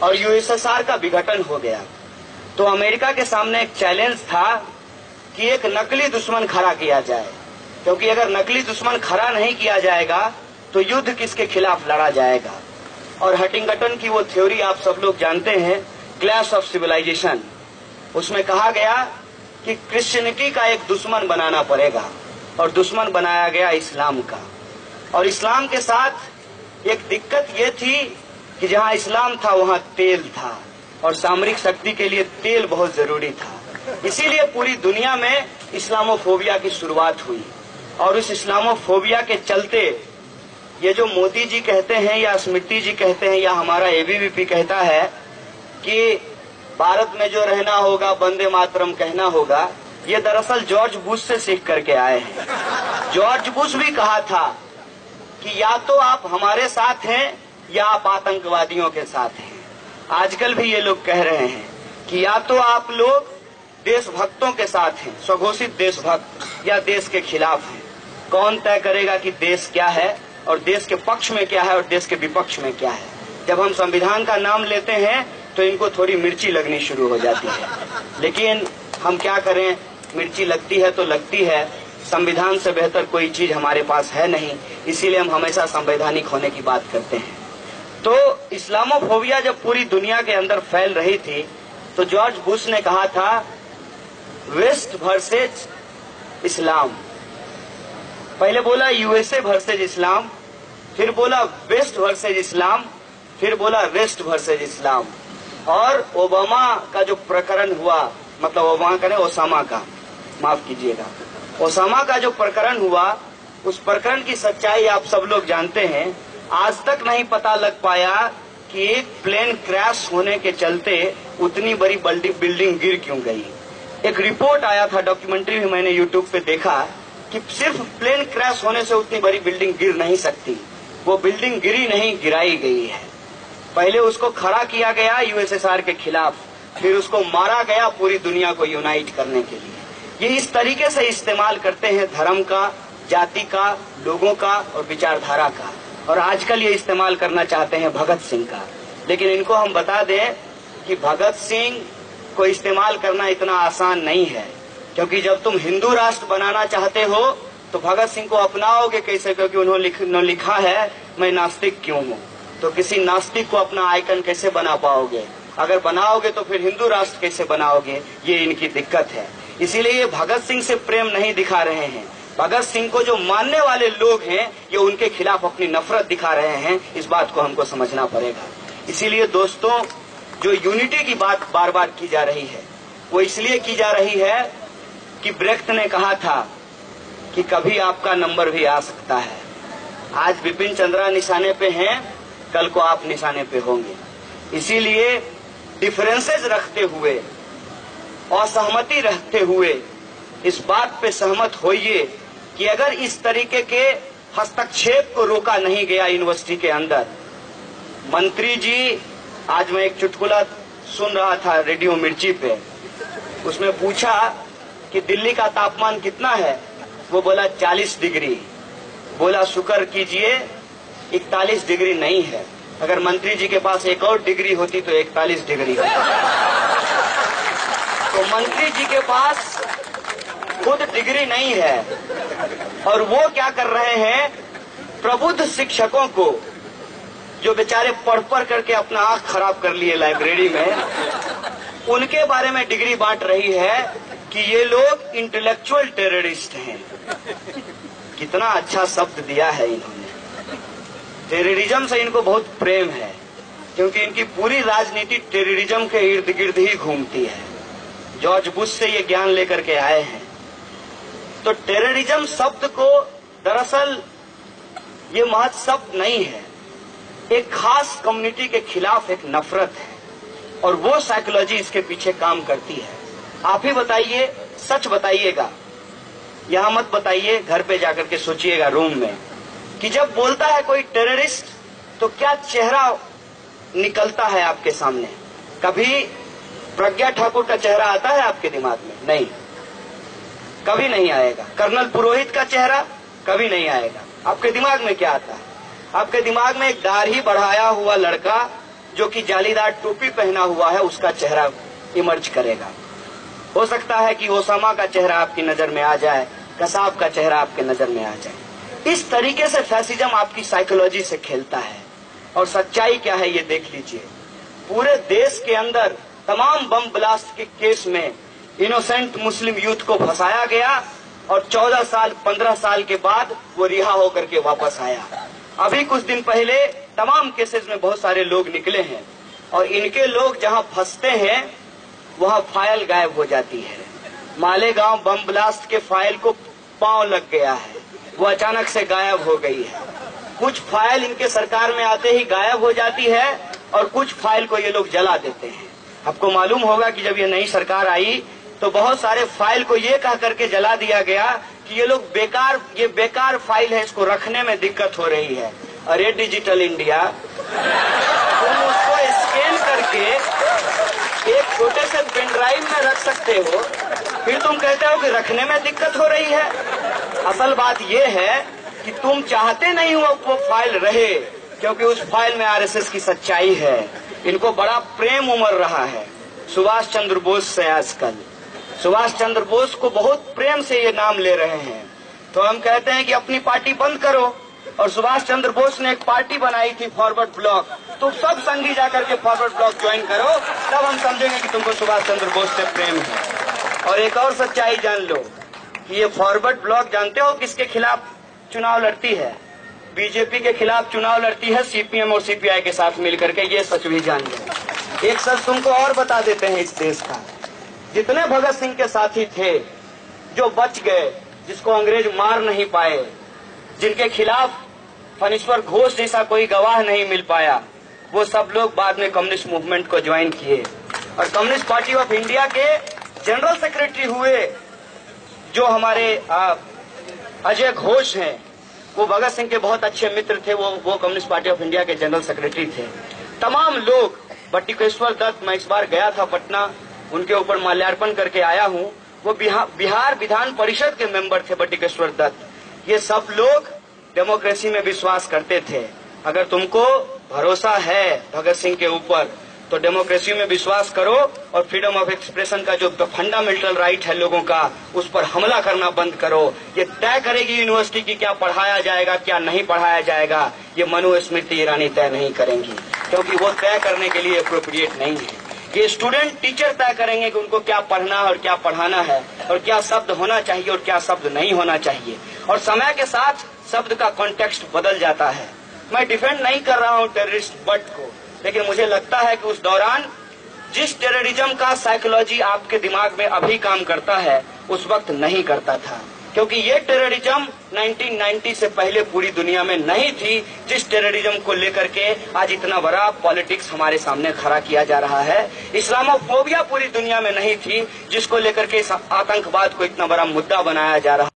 और यूएसएसआर का विघटन हो गया। तो अमेरिका के सामने एक चैलेंज था कि एक नकली दुश्मन खड़ा किया जाए, क्योंकि अगर नकली दुश्मन खड़ा नहीं किया जाएगा तो युद्ध किसके खिलाफ लड़ा जाएगा। और हटिंगटन की वो थ्योरी आप सब लोग जानते हैं, क्लैश ऑफ सिविलाइजेशन। उसमें कहा गया कि क्रिश्चियनिटी का एक दुश्मन बनाना पड़ेगा, और दुश्मन बनाया गया इस्लाम का। और इस्लाम के साथ एक दिक्कत ये थी कि जहां इस्लाम था वहां तेल था, और सामरिक शक्ति के लिए तेल बहुत जरूरी था। इसीलिए पूरी दुनिया में इस्लामोफोबिया की शुरुआत हुई। और उस इस्लामोफोबिया के चलते ये जो मोदी जी कहते हैं या स्मृति जी कहते हैं या हमारा एबीवीपी कहता है कि भारत में जो रहना होगा वंदे मातरम कहना होगा, ये दरअसल जॉर्ज बुश से सीख करके आए हैं। जॉर्ज बुश भी कहा था कि या तो आप हमारे साथ हैं या आप आतंकवादियों के साथ हैं। आजकल भी ये लोग कह रहे हैं कि या तो आप लोग देशभक्तों के साथ हैं, स्वघोषित देशभक्त, या देश के खिलाफ हैं। कौन तय करेगा कि देश क्या है और देश के पक्ष में क्या है और देश के विपक्ष में क्या है। जब हम संविधान का नाम लेते हैं तो इनको थोड़ी मिर्ची लगनी शुरू हो जाती है, लेकिन हम क्या करें, मिर्ची लगती है तो लगती है। संविधान से बेहतर कोई चीज हमारे पास है नहीं, इसीलिए हम हमेशा संवैधानिक होने की बात करते हैं। तो इस्लामोफोबिया जब पूरी दुनिया के अंदर फैल रही थी तो जॉर्ज बुश ने कहा था वेस्ट वर्सेज इस्लाम। पहले बोला यूएसए वर्सेज इस्लाम, फिर बोला वेस्ट वर्सेज इस्लाम, फिर बोला वेस्ट वर्सेज इस्लाम। और ओबामा का जो प्रकरण हुआ, मतलब ओबामा का नहीं, ओसामा का, माफ कीजिएगा, ओसामा का जो प्रकरण हुआ, उस प्रकरण की सच्चाई आप सब लोग जानते हैं। आज तक नहीं पता लग पाया कि एक प्लेन क्रैश होने के चलते उतनी बड़ी बिल्डिंग गिर क्यों गई। एक रिपोर्ट आया था, डॉक्यूमेंट्री भी मैंने यूट्यूब पे देखा, कि सिर्फ प्लेन क्रैश होने से उतनी बड़ी बिल्डिंग गिर नहीं सकती। वो बिल्डिंग गिरी नहीं, गिराई गई है। पहले उसको खड़ा किया गया यूएसएसआर के खिलाफ, फिर उसको मारा गया पूरी दुनिया को यूनाइट करने के लिए। ये इस तरीके से इस्तेमाल करते हैं धर्म का, जाति का, लोगों का और विचारधारा का। और आजकल ये इस्तेमाल करना चाहते हैं भगत सिंह का। लेकिन इनको हम बता दें कि भगत सिंह को इस्तेमाल करना इतना आसान नहीं है, क्योंकि जब तुम हिंदू राष्ट्र बनाना चाहते हो तो भगत सिंह को अपनाओगे कैसे, क्योंकि उन्होंने लिखा है मैं नास्तिक क्यों हूँ। तो किसी नास्तिक को अपना आइकन कैसे बना पाओगे? अगर बनाओगे तो फिर हिंदू राष्ट्र कैसे बनाओगे? ये इनकी दिक्कत है। इसीलिए ये भगत सिंह से प्रेम नहीं दिखा रहे हैं। भगत सिंह को जो मानने वाले लोग हैं ये उनके खिलाफ अपनी नफरत दिखा रहे हैं। इस बात को हमको समझना पड़ेगा। इसीलिए दोस्तों, जो यूनिटी की बात बार बार की जा रही है वो इसलिए की जा रही है कि ब्रेख्त ने कहा था कि कभी आपका नंबर भी आ सकता है। आज बिपिन चंद्रा निशाने पे हैं, कल को आप निशाने पे होंगे। इसीलिए डिफरेंसेस रखते हुए, असहमति रखते हुए इस बात पे सहमत होइए कि अगर इस तरीके के हस्तक्षेप को रोका नहीं गया यूनिवर्सिटी के अंदर। मंत्री जी, आज मैं एक चुटकुला सुन रहा था रेडियो मिर्ची पे, उसमें पूछा कि दिल्ली का तापमान कितना है, वो बोला 40 डिग्री। बोला शुक्र कीजिए 41 डिग्री नहीं है, अगर मंत्री जी के पास एक और डिग्री होती तो 41 डिग्री होती। तो मंत्री जी के पास खुद डिग्री नहीं है और वो क्या कर रहे हैं, प्रबुद्ध शिक्षकों को जो बेचारे पढ़ पढ़ करके अपना आंख खराब कर लिए लाइब्रेरी में, उनके बारे में डिग्री बांट रही है कि ये लोग इंटेलेक्चुअल टेररिस्ट हैं। कितना अच्छा शब्द दिया है इन्होंने। टेररिज्म से इनको बहुत प्रेम है, क्योंकि इनकी पूरी राजनीति टेररिज्म के इर्द गिर्द ही घूमती है। जॉर्ज बुश से ये ज्ञान लेकर के आए हैं। तो टेररिज्म शब्द को दरअसल ये महज शब्द नहीं है, एक खास कम्युनिटी के खिलाफ एक नफरत है, और वो साइकोलॉजी इसके पीछे काम करती है। आप ही बताइए, सच बताइएगा, यहां मत बताइए, घर पे जाकर के सोचिएगा रूम में, कि जब बोलता है कोई टेररिस्ट तो क्या चेहरा निकलता है आपके सामने? कभी प्रज्ञा ठाकुर का चेहरा आता है आपके दिमाग में? नहीं, कभी नहीं आएगा। कर्नल पुरोहित का चेहरा कभी नहीं आएगा। आपके दिमाग में क्या आता है? आपके दिमाग में एक दाढ़ी बढ़ाया हुआ लड़का जो कि जालीदार टोपी पहना हुआ है उसका चेहरा इमर्ज करेगा। हो सकता है कि ओसामा का चेहरा आपकी नजर में आ जाए, कसाब का चेहरा आपके नजर में आ जाए। इस तरीके से फैसिज्म आपकी साइकोलॉजी से खेलता है। और सच्चाई क्या है ये देख लीजिए, पूरे देश के अंदर तमाम बम ब्लास्ट के केस में इनोसेंट मुस्लिम यूथ को फंसाया गया और 14 साल 15 साल के बाद वो रिहा होकर के वापस आया। अभी कुछ दिन पहले तमाम केसेस में बहुत सारे लोग निकले हैं और इनके लोग जहां फंसते हैं वहां फाइल गायब हो जाती है। मालेगांव बम ब्लास्ट के फाइल को पांव लग गया है, वो अचानक से गायब हो गई है। कुछ फाइल इनके सरकार में आते ही गायब हो जाती है और कुछ फाइल को ये लोग जला देते हैं। आपको मालूम होगा कि जब ये नई सरकार आई तो बहुत सारे फाइल को ये कह करके जला दिया गया कि ये बेकार फाइल है, इसको रखने में दिक्कत हो रही है। अरे डिजिटल इंडिया, तुम उसको स्कैन करके एक छोटे से पेन ड्राइव में रख सकते हो, फिर तुम कहते हो कि रखने में दिक्कत हो रही है। असल बात ये है कि तुम चाहते नहीं हो वो फाइल रहे, क्योंकि उस फाइल में आरएसएस की सच्चाई है। इनको बड़ा प्रेम उमड़ रहा है सुभाष चंद्र बोस से। आजकल सुभाष चंद्र बोस को बहुत प्रेम से ये नाम ले रहे हैं। तो हम कहते हैं कि अपनी पार्टी बंद करो। और सुभाष चंद्र बोस ने एक पार्टी बनाई थी फॉरवर्ड ब्लॉक, तो सब संगी जाकर के फॉरवर्ड ब्लॉक ज्वाइन करो, तब हम समझेंगे कि तुमको सुभाष चंद्र बोस से प्रेम है। और एक और सच्चाई जान लो कि ये फॉरवर्ड ब्लॉक जानते हो किसके खिलाफ चुनाव लड़ती है? बीजेपी के खिलाफ चुनाव लड़ती है, सीपीएम और सीपीआई के साथ मिलकर के। ये सच भी जान लो। एक सच तुमको और बता देते हैं इस देश का, जितने भगत सिंह के साथी थे जो बच गए, जिसको अंग्रेज मार नहीं पाए, जिनके खिलाफ फणीश्वर घोष जैसा कोई गवाह नहीं मिल पाया, वो सब लोग बाद में कम्युनिस्ट मूवमेंट को ज्वाइन किए और कम्युनिस्ट पार्टी ऑफ इंडिया के जनरल सेक्रेटरी हुए। जो हमारे अजय घोष हैं, वो भगत सिंह के बहुत अच्छे मित्र थे, वो कम्युनिस्ट पार्टी ऑफ इंडिया के जनरल सेक्रेटरी थे। तमाम लोग, बटुकेश्वर दत्त, मैं इस बार गया था पटना, उनके ऊपर माल्यार्पण करके आया हूँ। वो बिहार विधान परिषद के मेंबर थे बटुकेश्वर दत्त। ये सब लोग डेमोक्रेसी में विश्वास करते थे। अगर तुमको भरोसा है भगत सिंह के ऊपर तो डेमोक्रेसी में विश्वास करो और फ्रीडम ऑफ एक्सप्रेशन का जो फंडामेंटल राइट है लोगों का, उस पर हमला करना बंद करो। ये तय करेगी यूनिवर्सिटी की क्या पढ़ाया जाएगा, क्या नहीं पढ़ाया जाएगा, ये मनुस्मृति ईरानी तय नहीं करेंगी, क्योंकि वो तय करने के लिए अप्रोप्रिएट नहीं है। ये स्टूडेंट टीचर तय करेंगे कि उनको क्या पढ़ना और क्या पढ़ाना है और क्या शब्द होना चाहिए और क्या शब्द नहीं होना चाहिए। और समय के साथ शब्द का कॉन्टेक्स्ट बदल जाता है। मैं डिफेंड नहीं कर रहा हूँ टेररिस्ट बट को, लेकिन मुझे लगता है कि उस दौरान जिस टेररिज्म का साइकोलॉजी आपके दिमाग में अभी काम करता है, उस वक्त नहीं करता था, क्योंकि ये टेररिज्म 1990 से पहले पूरी दुनिया में नहीं थी। जिस टेररिज्म को लेकर के आज इतना बड़ा पॉलिटिक्स हमारे सामने खड़ा किया जा रहा है, इस्लामोफोबिया पूरी दुनिया में नहीं थी जिसको लेकर के आतंकवाद को इतना बड़ा मुद्दा बनाया जा रहा है।